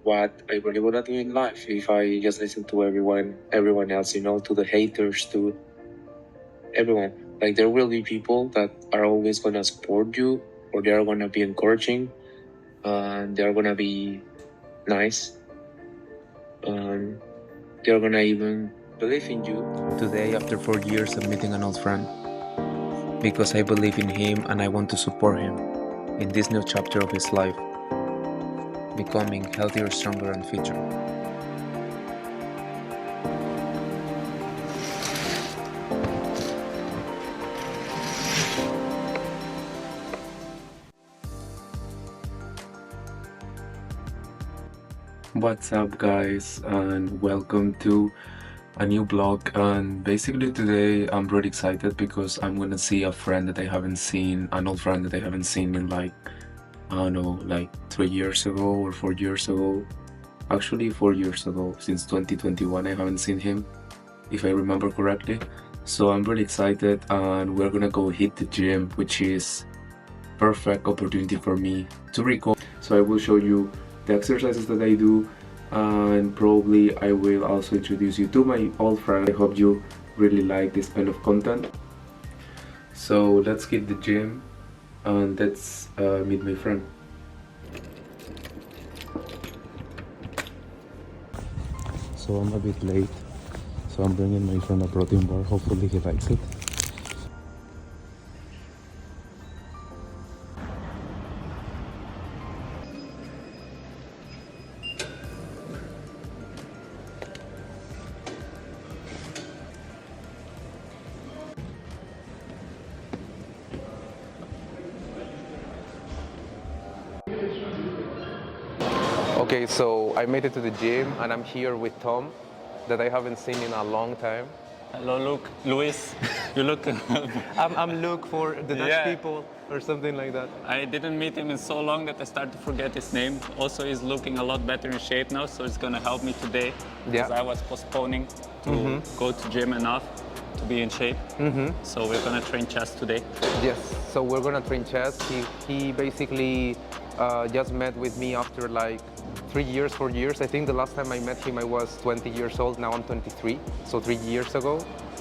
what I really want to do in life if I just listen to everyone else, to the haters, to everyone. Like, there will be people that are always going to support you, or they are going to be encouraging, and they're going to be nice, and they're going to even believe in you. Today, after 4 years of meeting an old friend, because I believe in him and I want to support him in this new chapter of his life, becoming healthier, stronger, and fitter. What's up, guys, and welcome to a new vlog. And basically today I'm really excited because I'm gonna see a friend that I haven't seen, an old friend that I haven't seen in like, I don't know, like 3 years ago or 4 years ago. Actually 4 years ago, since 2021 I haven't seen him, if I remember correctly. So I'm really excited, and we're gonna go hit the gym, which is perfect opportunity for me to record. So I will show you the exercises that I do, and probably I will also introduce you to my old friend. I hope you really like this kind of content. So let's hit the gym and let's meet my friend. So I'm a bit late, so I'm bringing my friend a protein bar. Hopefully he likes it. Okay, so I made it to the gym and I'm here with Tom, that I haven't seen in a long time. Hello, Luis. You look. I'm Luke for the Dutch Yeah. people or something like that. I didn't meet him in so long that I start to forget his name. Also, he's looking a lot better in shape now, so it's gonna help me today. Because I was postponing to go to gym enough to be in shape. So we're gonna train chest today. Yes, so we're gonna train chest. He basically just met with me after like 3 years, 4 years. I think the last time I met him I was 20 years old, now I'm 23, so 3 years ago.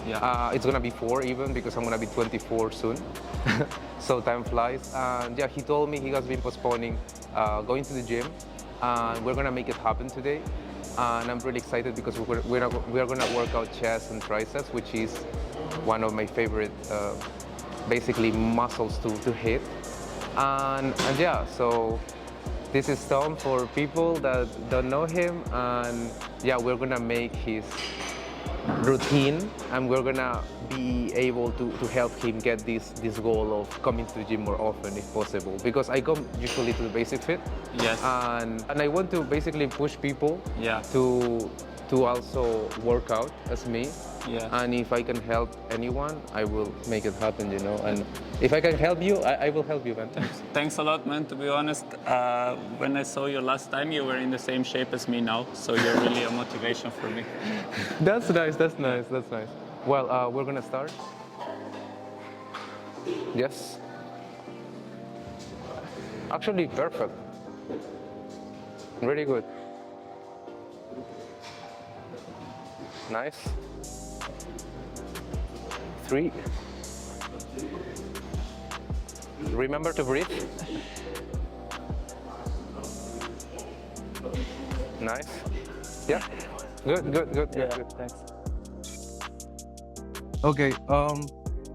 Yeah. It's gonna be 4 even, because I'm gonna be 24 soon. So time flies. And yeah, he told me he has been postponing going to the gym, and we're gonna make it happen today. And I'm really excited because we're gonna work out chest and triceps, which is one of my favorite basically muscles to hit. And yeah, so this is Tom for people that don't know him, and yeah, we're gonna make his routine, and we're gonna be able to help him get this goal of coming to the gym more often if possible, because I come usually to the Basic Fit. Yes. And I want to basically push people Yeah. to also work out as me. Yeah. And if I can help anyone, I will make it happen, and if I can help you, I will help you, man. Thanks a lot, man. To be honest, when I saw you last time, you were in the same shape as me now, so you're really a motivation for me. That's nice, that's nice, that's nice. Well, we're gonna start. Yes. Actually, perfect. Really good. Nice. 3. Remember to breathe. Nice. Yeah. Good. Thanks. Okay.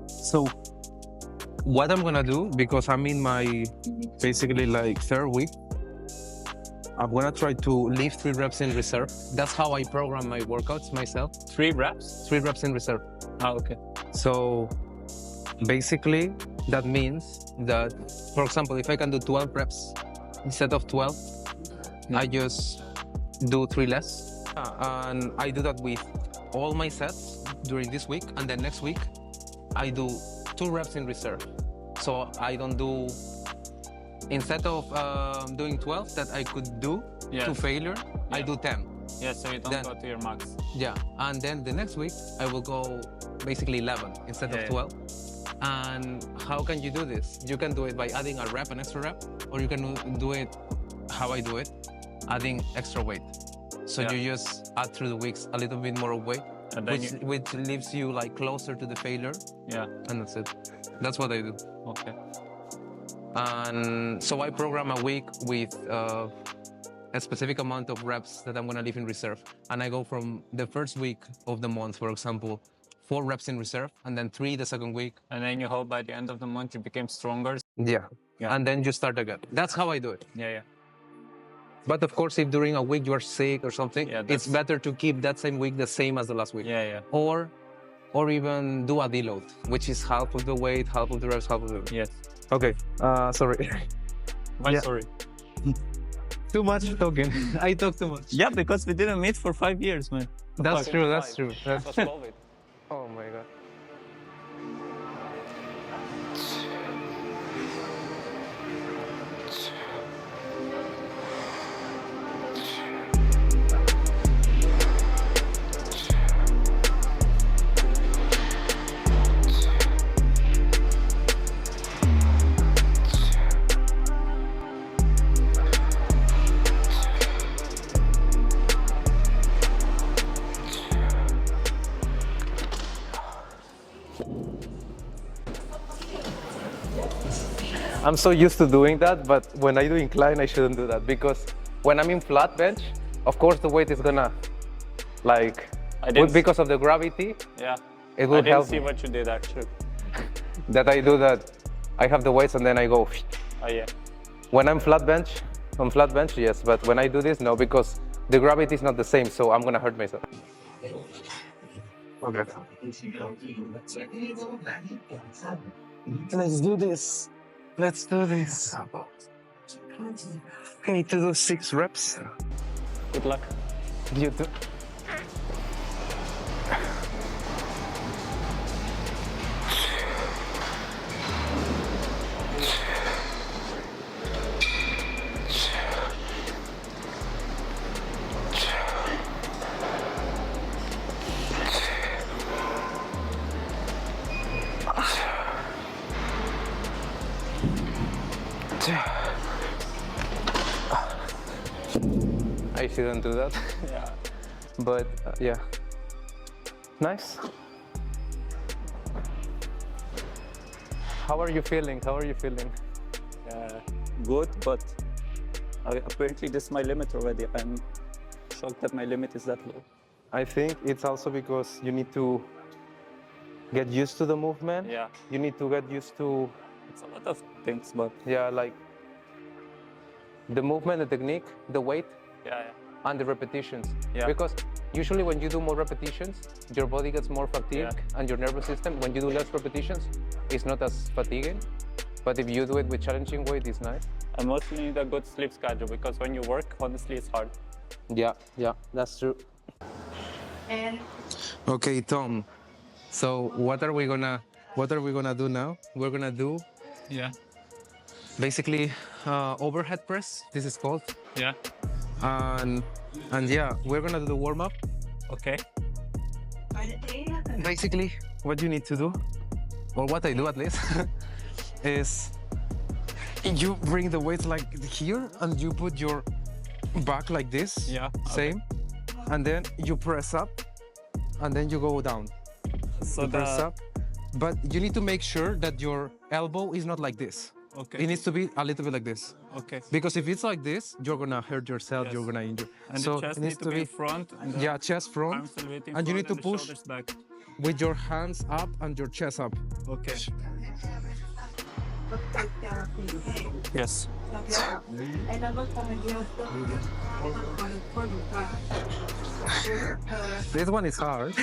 So what I'm gonna do, because I'm in my basically like 3rd week, I'm gonna try to lift 3 reps in reserve. That's how I program my workouts myself. 3 reps? 3 reps in reserve. Okay. So basically that means that, for example, if I can do 12 reps instead of 12, I just do 3 less. And I do that with all my sets during this week, and then next week I do 2 reps in reserve. So I don't do, instead of doing 12 that I could do to failure, I do 10. Yeah, so you don't go to your max. Yeah, and then the next week I will go basically 11 instead of 12. And how can you do this? You can do it by adding a rep, an extra rep, or you can do it how I do it, adding extra weight. So you just add through the weeks a little bit more of weight, And then which leaves you like closer to the failure. Yeah. And that's it. That's what I do. Okay. And so I program a week with a specific amount of reps that I'm gonna leave in reserve. And I go from the first week of the month, for example, 4 reps in reserve, and then 3 the second week. And then you hope by the end of the month you became stronger. Yeah. And then you start again. That's how I do it. Yeah. But of course, if during a week you are sick or something, it's better to keep that same week the same as the last week. Yeah. Or even do a deload, which is half of the weight, half of the reps, half of the... Yes. Okay, sorry. Why sorry? Too much talking. I talk too much. Yeah, because we didn't meet for 5 years, man. That's true. That's COVID. Oh my God. I'm so used to doing that, but when I do incline, I shouldn't do that, because when I'm in flat bench, of course the weight is gonna, like, because of the gravity, it will help me. I didn't see what you did actually. That I do that, I have the weights and then I go. Oh yeah. When I'm flat bench, yes, but when I do this, no, because the gravity is not the same, so I'm gonna hurt myself. Okay. Let's do this. Let's do this. I need to do 6 reps. Good luck. You too. I shouldn't do that. Yeah. But yeah. Nice. How are you feeling? Good, but apparently this is my limit already. I'm shocked that my limit is that low. I think it's also because you need to get used to the movement. Yeah. You need to get used to... It's a lot of things, but... Yeah, like the movement, the technique, the weight. Yeah. And the repetitions. Yeah. Because usually when you do more repetitions, your body gets more fatigued, and your nervous system, when you do less repetitions, it's not as fatiguing. But if you do it with challenging weight, it's nice. I mostly need a good sleep schedule, because when you work, honestly, it's hard. Yeah, that's true. Okay, Tom. So what are we gonna do now? We're gonna do basically overhead press. This is called. Yeah. And yeah, we're gonna do the warm up. Okay. Basically, what you need to do, or what I do at least, is you bring the weights like here, and you put your back like this. Yeah. Same. And then you press up, and then you go down. So press up, but you need to make sure that your elbow is not like this. Okay. It needs to be a little bit like this. Okay. Because if it's like this, you're gonna hurt yourself. You're gonna injure. And so the chest it needs to be front. And chest front. And you need to push back. with your hands up and your chest up. Okay. Yes. This one is hard.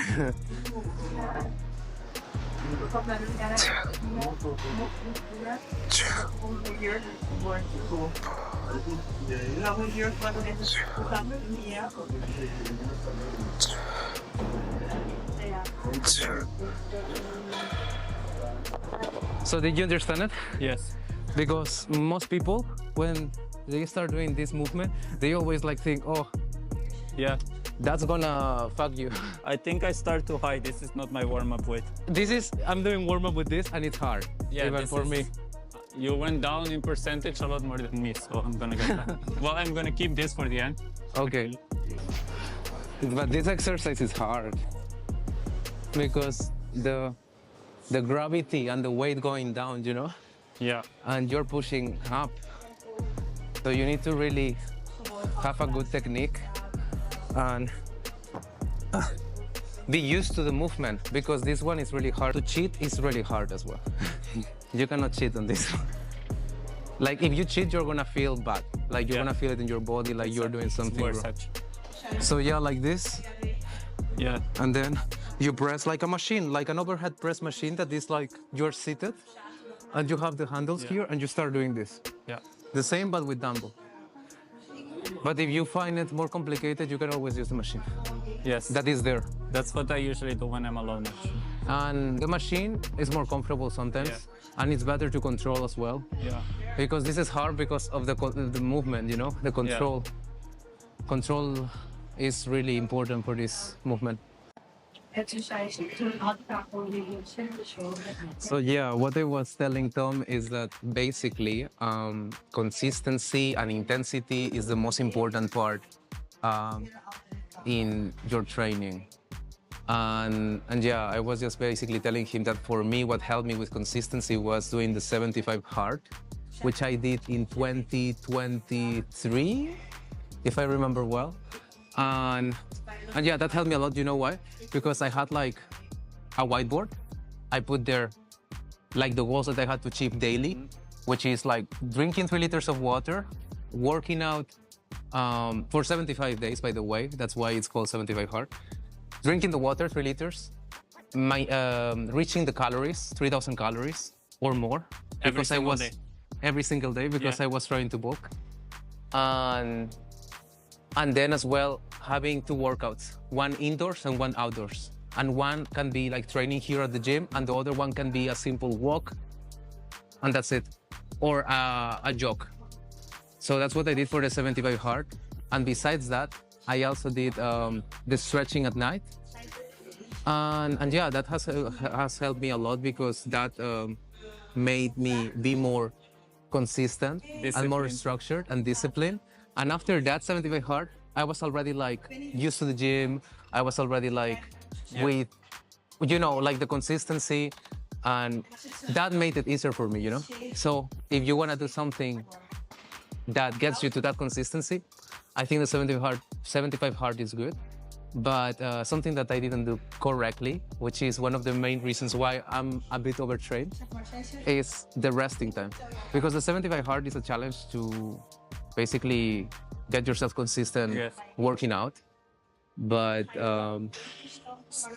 So did you understand it? Yes. Because most people, when they start doing this movement, they always like think, oh, yeah, that's gonna fuck you. I think I start too high. This is not my warm-up weight. I'm doing warm-up with this, and it's hard. Yeah, even for me. You went down in percentage a lot more than me, so I'm gonna get that. Well, I'm gonna keep this for the end. Okay. But this exercise is hard because the gravity and the weight going down, you know, Yeah. and you're pushing up. So you need to really have a good technique and be used to the movement, because this one is really hard. To cheat is really hard as well. You cannot cheat on this one. Like if you cheat, you're gonna feel bad. Like you're gonna feel it in your body, like you're doing something wrong. So yeah, like this. Yeah. And then you press like a machine, like an overhead press machine that is like you're seated and you have the handles here and you start doing this. Yeah. The same but with dumbbell. But if you find it more complicated, you can always use the machine. Yes. That is there. That's what I usually do when I'm alone. And the machine is more comfortable sometimes, and it's better to control as well. Yeah. Because this is hard because of the movement, you know, the control. Control is really important for this movement. So yeah, what I was telling Tom is that basically consistency and intensity is the most important part in your training. And yeah, I was just basically telling him that for me, what helped me with consistency was doing the 75 hard, which I did in 2023, if I remember well. And yeah, that helped me a lot. You know why? Because I had like a whiteboard. I put there like the goals that I had to achieve daily, which is like drinking 3 liters of water, working out for 75 days, by the way. That's why it's called 75 hard. Drinking the water, 3 liters, reaching the calories, 3,000 calories or more. Every single day. Every single day, because I was trying to bulk. And then as well, having 2 workouts, one indoors and one outdoors. And one can be like training here at the gym, and the other one can be a simple walk, and that's it. Or a jog. So that's what I did for the 75 hard. And besides that, I also did the stretching at night. And yeah, that has helped me a lot, because that made me be more consistent and more structured and disciplined. And after that 75 hard, I was already like used to the gym. I was already like with, you know, like the consistency, and that made it easier for me, you know? So if you want to do something that gets you to that consistency, I think the 75 hard is good. But something that I didn't do correctly, which is one of the main reasons why I'm a bit overtrained, is the resting time. Because the 75 hard is a challenge to basically get yourself consistent working out. But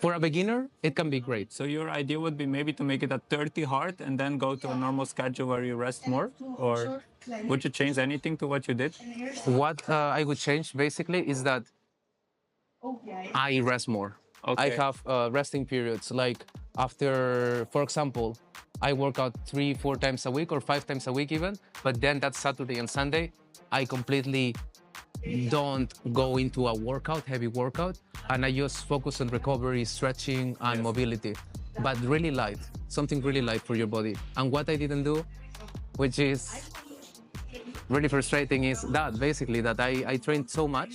for a beginner, it can be great. So your idea would be maybe to make it a 30 hard and then go to a normal schedule where you rest more? Or would you change anything to what you did? What I would change basically is that I rest more. I have resting periods, like after, for example, I work out 3-4 times a week or 5 times a week even, but then that Saturday and Sunday, I completely don't go into a workout, heavy workout, and I just focus on recovery, stretching, and mobility, but really light, something really light for your body. And what I didn't do, which is really frustrating, is that basically that I trained so much,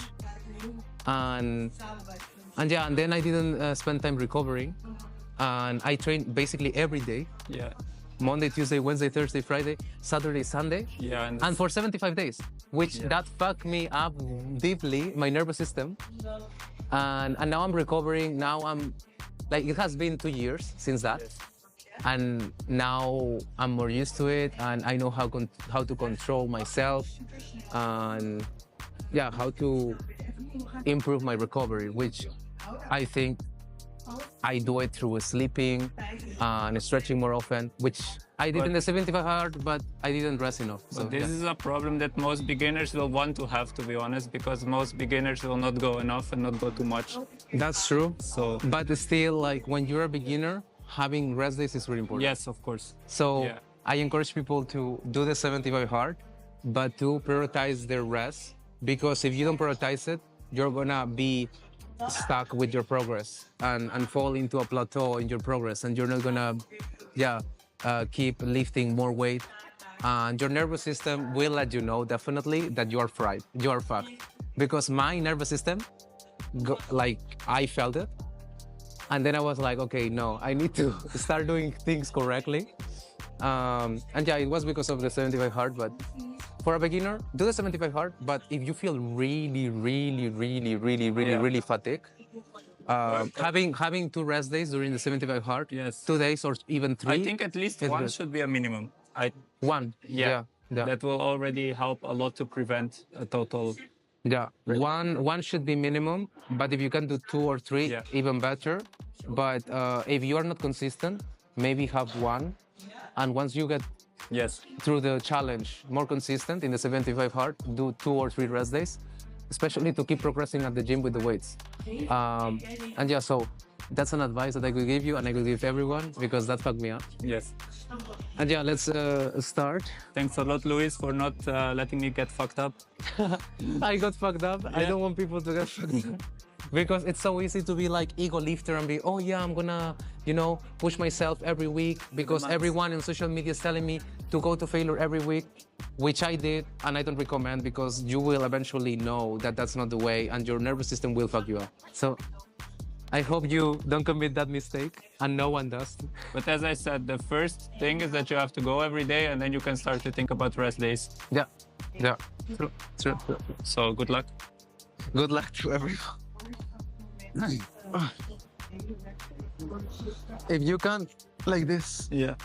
and then I didn't spend time recovering, and I trained basically every day. Monday, Tuesday, Wednesday, Thursday, Friday, Saturday, Sunday, and for 75 days, which that fucked me up deeply, my nervous system. And now I'm recovering. Now I'm like, it has been 2 years since that, and now I'm more used to it, and I know how to control myself, and yeah, how to improve my recovery, which I think I do it through sleeping and stretching more often, which I did in the 75 hard, but I didn't rest enough. So this is a problem that most beginners will want to have, to be honest, because most beginners will not go enough and not go too much. That's true. So, but still, like when you're a beginner, having rest days is really important. Yes, of course. So I encourage people to do the 75 hard, but to prioritize their rest, because if you don't prioritize it, you're gonna be stuck with your progress and fall into a plateau in your progress, and you're not gonna keep lifting more weight and your nervous system will let you know definitely that you are fried, you are fucked. Because my nervous system, like I felt it, and then I was like, okay, no, I need to start doing things correctly. And yeah, it was because of the 75 hard, but for a beginner, do the 75 hard, but if you feel really fatigued, having 2 rest days during the 75 hard, Yes. 2 days or even 3. I think at least one should be a minimum. One. Yeah. That will already help a lot to prevent a total. Yeah. One should be minimum, but if you can do 2 or 3, even better. But if you are not consistent, maybe have 1. And once you get through the challenge more consistent in the 75 hard, do 2 or 3 rest days, especially to keep progressing at the gym with the weights. And yeah, so that's an advice that I could give you and I could give everyone because that fucked me up. Yes. And yeah, let's start. Thanks a lot, Luis, for not letting me get fucked up. I got fucked up. I don't want people to get fucked up. Because it's so easy to be like ego lifter and be, oh yeah, I'm gonna, push myself every week because everyone in social media is telling me to go to failure every week, which I did, and I don't recommend because you will eventually know that that's not the way and your nervous system will fuck you up. So I hope you don't commit that mistake and no one does. But as I said, the first thing is that you have to go every day and then you can start to think about rest days. Yeah. True. So good luck. Good luck to everyone. If you can, like this. Yeah.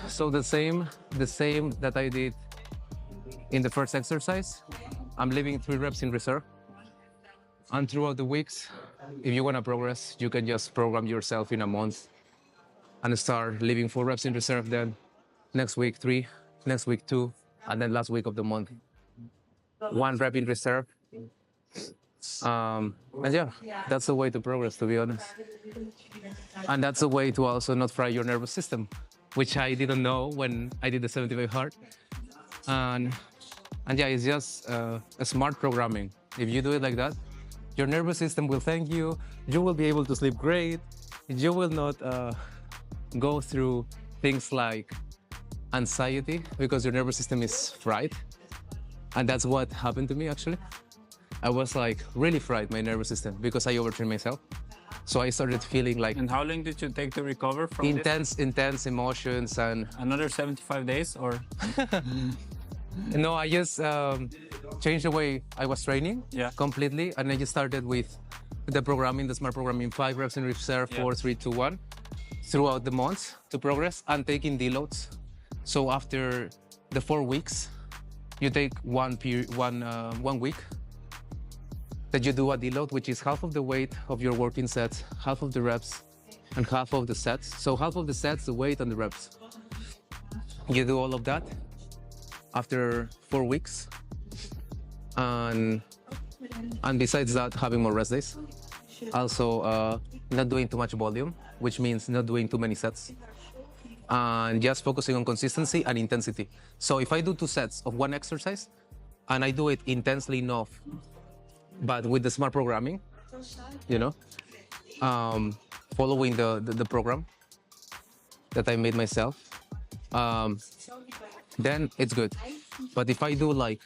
So the same that I did in the first exercise, I'm leaving 3 reps in reserve. And throughout the weeks, if you want to progress, you can just program yourself in a month and start leaving 4 reps in reserve, then next week 3, next week 2, and then last week of the month 1 rep in reserve. And yeah, that's the way to progress, to be honest. And that's a way to also not fry your nervous system, which I didn't know when I did the 75 hard. And yeah, it's just a smart programming. If you do it like that, your nervous system will thank you. You will be able to sleep great. You will not go through things like anxiety because your nervous system is fried. And that's what happened to me, actually. I was like really fried, my nervous system, because I overtrained myself. So I started feeling like... And how long did you take to recover from this? Intense emotions and... Another 75 days or? No, I just changed the way I was training completely. And I just started with the programming, the smart programming, 5 reps in reserve, 4, 3, 2, 1, throughout the months to progress and taking deloads. So after the 4 weeks, you take one week that you do a deload, which is half of the weight of your working sets, half of the reps, and half of the sets. So half of the sets, the weight, and the reps. You do all of that after 4 weeks. And besides that, having more rest days. Also, not doing too much volume, which means not doing too many sets. And just focusing on consistency and intensity. So if I do 2 sets of 1 exercise, and I do it intensely enough, but with the smart programming, following the program that I made myself, then it's good. But if I do like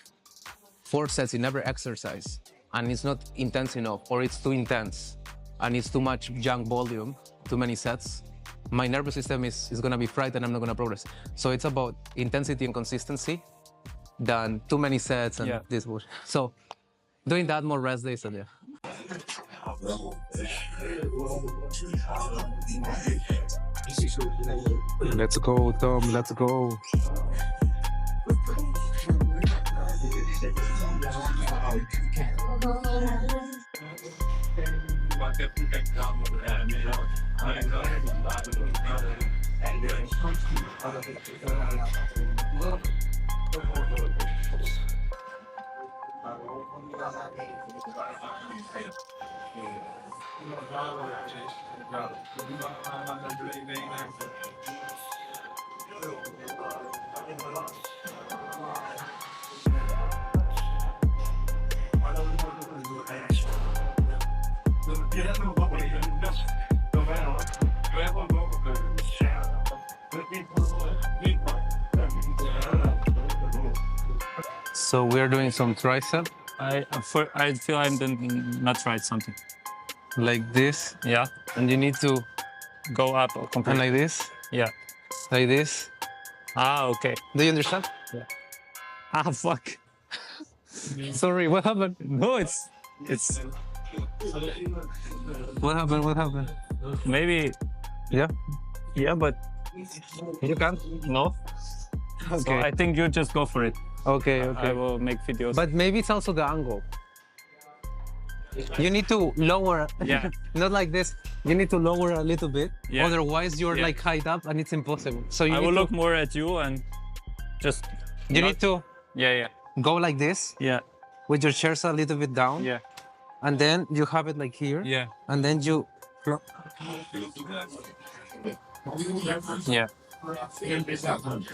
4 sets in every exercise and it's not intense enough, or it's too intense and it's too much junk volume, too many sets, my nervous system is gonna be fried and I'm not gonna progress. So it's about intensity and consistency than too many sets and this bullshit. So doing that, more rest days, and Let's go, Tom, let's go. So we're doing some tricep. I feel I'm doing not right something. Like this. Yeah. And you need to Go up and completely. like this. Yeah. Like this. Ah, okay. Do you understand? Ah, fuck. Sorry, what happened? No, it's What happened? What happened? maybe Yeah. yeah, but You can? no. So Okay. I think you just go for it. Okay, I okay. will make videos. But maybe it's also the angle. You need to lower. Yeah. Not like this. You need to lower a little bit. Yeah. Otherwise, you're Yeah. like high up and it's impossible. So you I need will to, look more at you and just. you not- need to Yeah, go like this yeah, with your chairs a little bit down. yeah, And then you have it like here. yeah, And then you. yeah.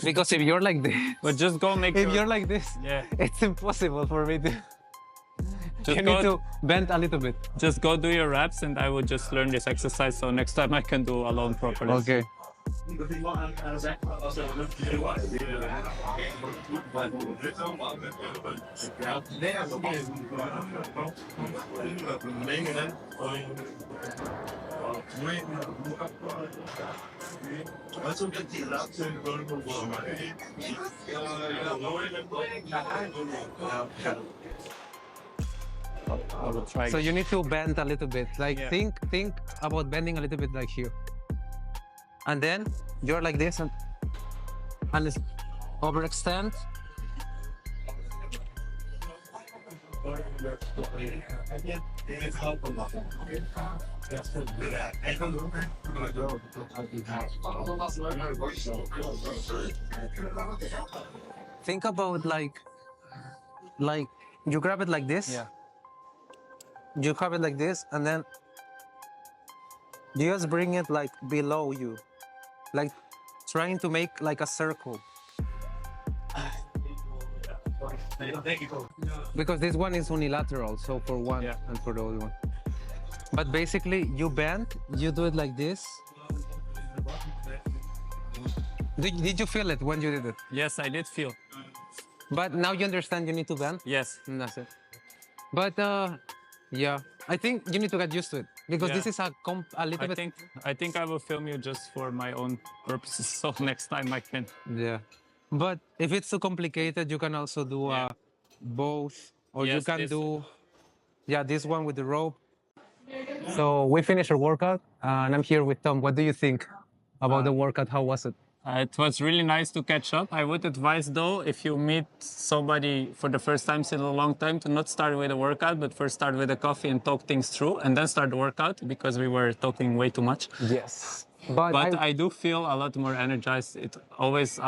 Because if you're like this, But just go make. if your- you're like this, Yeah. it's impossible for me to. Just You go. need to bend a little bit. Just go do your reps, and I will just learn this exercise. So next time I can do alone properly. Okay. I will try. So you need to bend a little bit. Like Yeah. think about bending a little bit like here. And then you're like this and it's overextend. Think about like you grab it like this. Yeah. You have it like this, and then you just bring it like below you, like trying to make like a circle. Because this one is unilateral, so for one Yeah. and for the other one. But basically, you bend, you do it like this. Did you feel it when you did it? Yes, I did feel. But now you understand you need to bend? Yes. And that's it. But yeah, I think you need to get used to it because Yeah. this is a little bit. I think I will film you just for my own purposes. So next time I can. Yeah. But if it's too complicated, you can also do both, or you Yes, can this- do, this one with the rope. So we finished our workout, and I'm here with Tom. What do you think about the workout? How was it? It was really nice to catch up. I would advise though, if you meet somebody for the first time in a long time, to not start with a workout, but first start with a coffee and talk things through, and then start the workout because we were talking way too much. Yes. But I do feel a lot more energized. It always,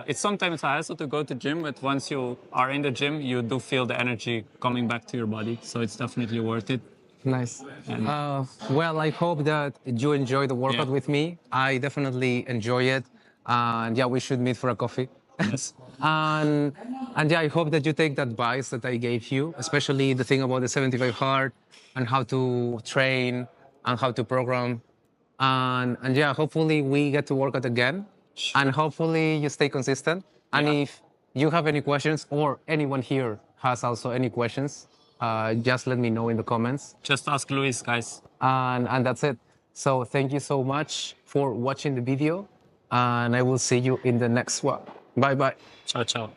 it's sometimes a hassle to go to gym, but once you are in the gym, you do feel the energy coming back to your body. So it's definitely worth it. nice. And- Well, I hope that you enjoy the workout Yeah. with me. I definitely enjoy it. And yeah, we should meet for a coffee. Yes. And yeah, I hope that you take the advice that I gave you, especially the thing about the 75 hard and how to train and how to program. And yeah, hopefully we get to work out again. And hopefully you stay consistent. And Yeah. if you have any questions or anyone here has also any questions, just let me know in the comments. Just ask Luis, guys. And that's it. So thank you so much for watching the video. And I will see you in the next one. Bye bye. Ciao, ciao.